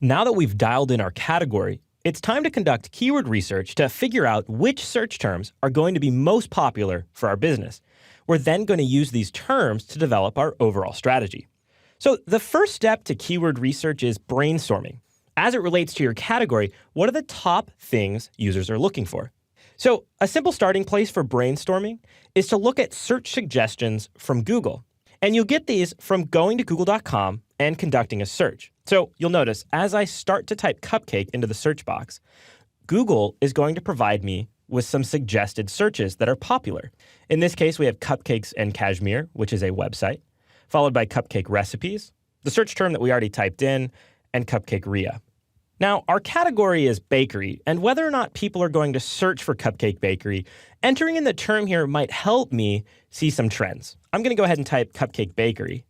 Now that we've dialed in our category, it's time to conduct keyword research to figure out which search terms are going to be most popular for our business. We're then going to use these terms to develop our overall strategy. So the first step to keyword research is brainstorming. As it relates to your category, what are the top things users are looking for? So a simple starting place for brainstorming is to look at search suggestions from Google. And you'll get these from going to google.com and conducting a search. So you'll notice as I start to type cupcake into the search box, Google is going to provide me with some suggested searches that are popular. In this case, we have cupcakes and cashmere, which is a website, followed by cupcake recipes, the search term that we already typed in, and cupcakeria. Now, our category is bakery, and whether or not people are going to search for cupcake bakery, entering in the term here might help me see some trends. I'm going to go ahead and type cupcake bakery.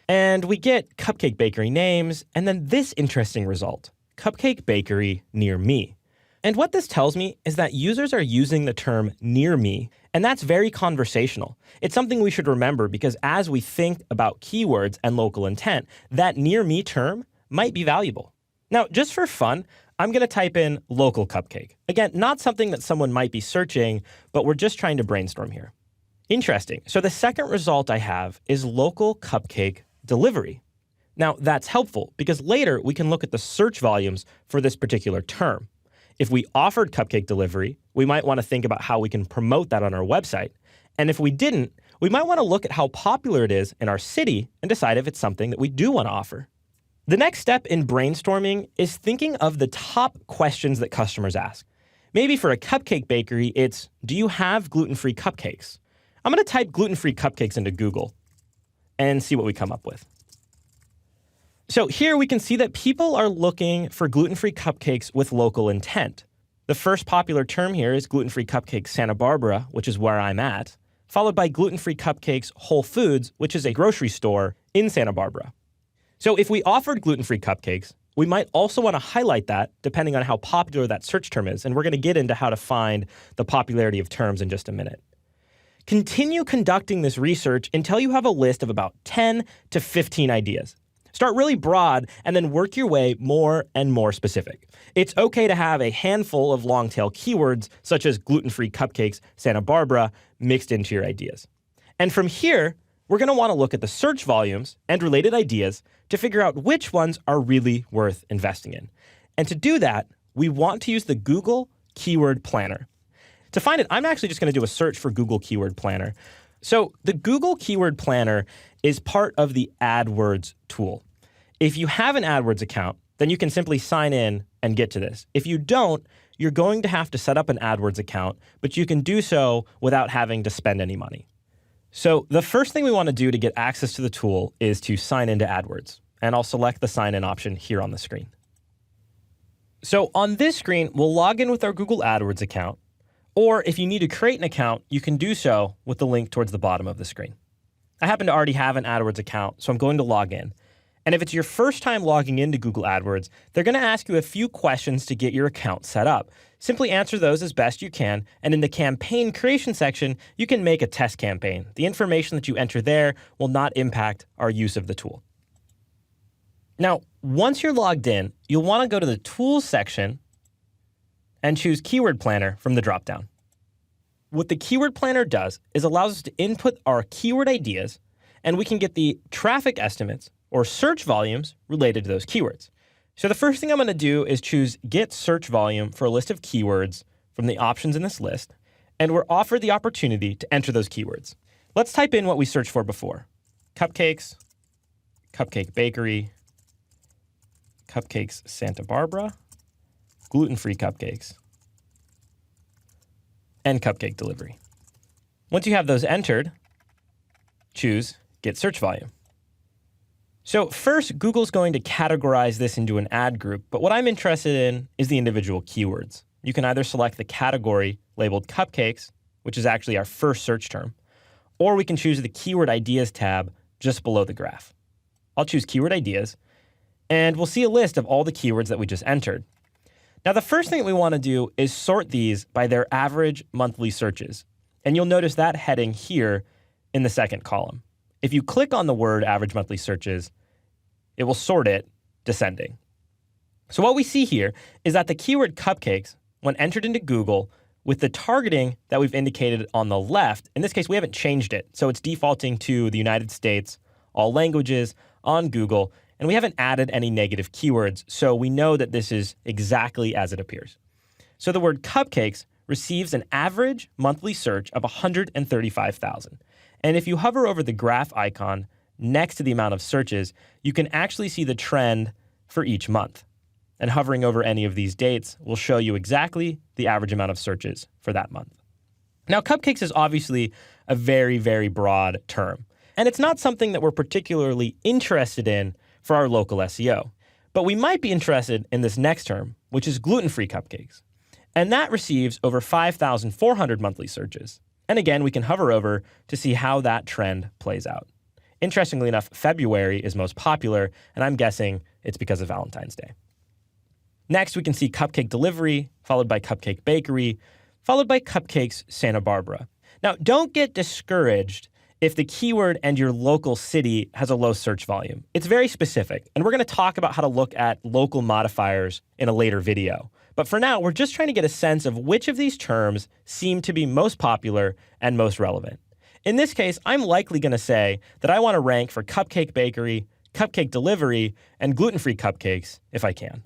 And we get cupcake bakery names, and then this interesting result, cupcake bakery near me. And what this tells me is that users are using the term near me, and that's very conversational. It's something we should remember because as we think about keywords and local intent, that near me term might be valuable. Now, just for fun, I'm going to type in local cupcake. Again, not something that someone might be searching, but we're just trying to brainstorm here. Interesting. So the second result I have is local cupcake delivery. Now, that's helpful because later we can look at the search volumes for this particular term. If we offered cupcake delivery, we might want to think about how we can promote that on our website. And if we didn't, we might want to look at how popular it is in our city and decide if it's something that we do want to offer. The next step in brainstorming is thinking of the top questions that customers ask. Maybe for a cupcake bakery, it's, do you have gluten-free cupcakes? I'm going to type gluten-free cupcakes into Google and see what we come up with. So here we can see that people are looking for gluten-free cupcakes with local intent. The first popular term here is gluten-free cupcakes Santa Barbara, which is where I'm at, followed by gluten-free cupcakes Whole Foods, which is a grocery store in Santa Barbara. So if we offered gluten-free cupcakes, we might also want to highlight that depending on how popular that search term is, and we're going to get into how to find the popularity of terms in just a minute. Continue conducting this research until you have a list of about 10 to 15 ideas. Start really broad and then work your way more and more specific. It's okay to have a handful of long-tail keywords such as gluten-free cupcakes Santa Barbara mixed into your ideas. And from here, we're going to want to look at the search volumes and related ideas to figure out which ones are really worth investing in. And to do that, we want to use the Google Keyword Planner. To find it, I'm actually just going to do a search for Google Keyword Planner. So the Google Keyword Planner is part of the AdWords tool. If you have an AdWords account, then you can simply sign in and get to this. If you don't, you're going to have to set up an AdWords account, but you can do so without having to spend any money. So the first thing we want to do to get access to the tool is to sign into AdWords, and I'll select the sign in option here on the screen. So on this screen, we'll log in with our Google AdWords account, or if you need to create an account, you can do so with the link towards the bottom of the screen. I happen to already have an AdWords account, so I'm going to log in. And if it's your first time logging into Google AdWords, they're going to ask you a few questions to get your account set up. Simply answer those as best you can, and in the campaign creation section, you can make a test campaign. The information that you enter there will not impact our use of the tool. Now, once you're logged in, you'll want to go to the Tools section and choose Keyword Planner from the dropdown. What the Keyword Planner does is allows us to input our keyword ideas, and we can get the traffic estimates or search volumes related to those keywords. So the first thing I'm going to do is choose Get Search Volume for a list of keywords from the options in this list, and we're offered the opportunity to enter those keywords. Let's type in what we searched for before. Cupcakes, cupcake bakery, cupcakes Santa Barbara, gluten-free cupcakes, and cupcake delivery. Once you have those entered, choose Get Search Volume. So first, Google's going to categorize this into an ad group, but what I'm interested in is the individual keywords. You can either select the category labeled cupcakes, which is actually our first search term, or we can choose the Keyword Ideas tab just below the graph. I'll choose Keyword Ideas, and we'll see a list of all the keywords that we just entered. Now, the first thing that we want to do is sort these by their average monthly searches, and you'll notice that heading here in the second column. If you click on the word average monthly searches, it will sort it descending. So what we see here is that the keyword cupcakes, when entered into Google, with the targeting that we've indicated on the left, in this case, we haven't changed it. So it's defaulting to the United States, all languages, on Google, and we haven't added any negative keywords. So we know that this is exactly as it appears. So the word cupcakes receives an average monthly search of 135,000. And if you hover over the graph icon next to the amount of searches, you can actually see the trend for each month. And hovering over any of these dates will show you exactly the average amount of searches for that month. Now, cupcakes is obviously a very, very broad term, and it's not something that we're particularly interested in for our local SEO. But we might be interested in this next term, which is gluten-free cupcakes. And that receives over 5,400 monthly searches. And again, we can hover over to see how that trend plays out. Interestingly enough, February is most popular, and I'm guessing it's because of Valentine's Day. Next, we can see Cupcake Delivery, followed by Cupcake Bakery, followed by Cupcakes Santa Barbara. Now, don't get discouraged if the keyword and your local city has a low search volume. It's very specific, and we're going to talk about how to look at local modifiers in a later video. But for now, we're just trying to get a sense of which of these terms seem to be most popular and most relevant. In this case, I'm likely going to say that I want to rank for Cupcake Bakery, Cupcake Delivery, and gluten-free cupcakes if I can.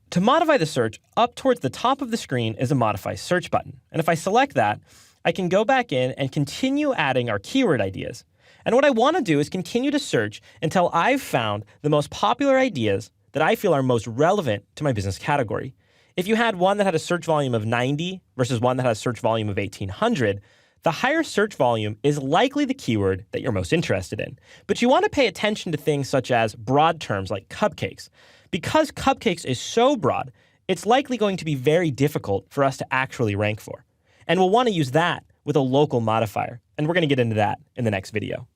To modify the search, up towards the top of the screen is a Modify Search button. And if I select that, I can go back in and continue adding our keyword ideas. And what I want to do is continue to search until I've found the most popular ideas that I feel are most relevant to my business category. If you had one that had a search volume of 90 versus one that had a search volume of 1,800, the higher search volume is likely the keyword that you're most interested in. But you want to pay attention to things such as broad terms like cupcakes. Because cupcakes is so broad, it's likely going to be very difficult for us to actually rank for. And we'll want to use that with a local modifier. And we're going to get into that in the next video.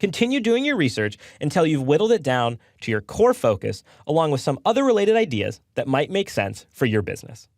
Continue doing your research until you've whittled it down to your core focus, along with some other related ideas that might make sense for your business.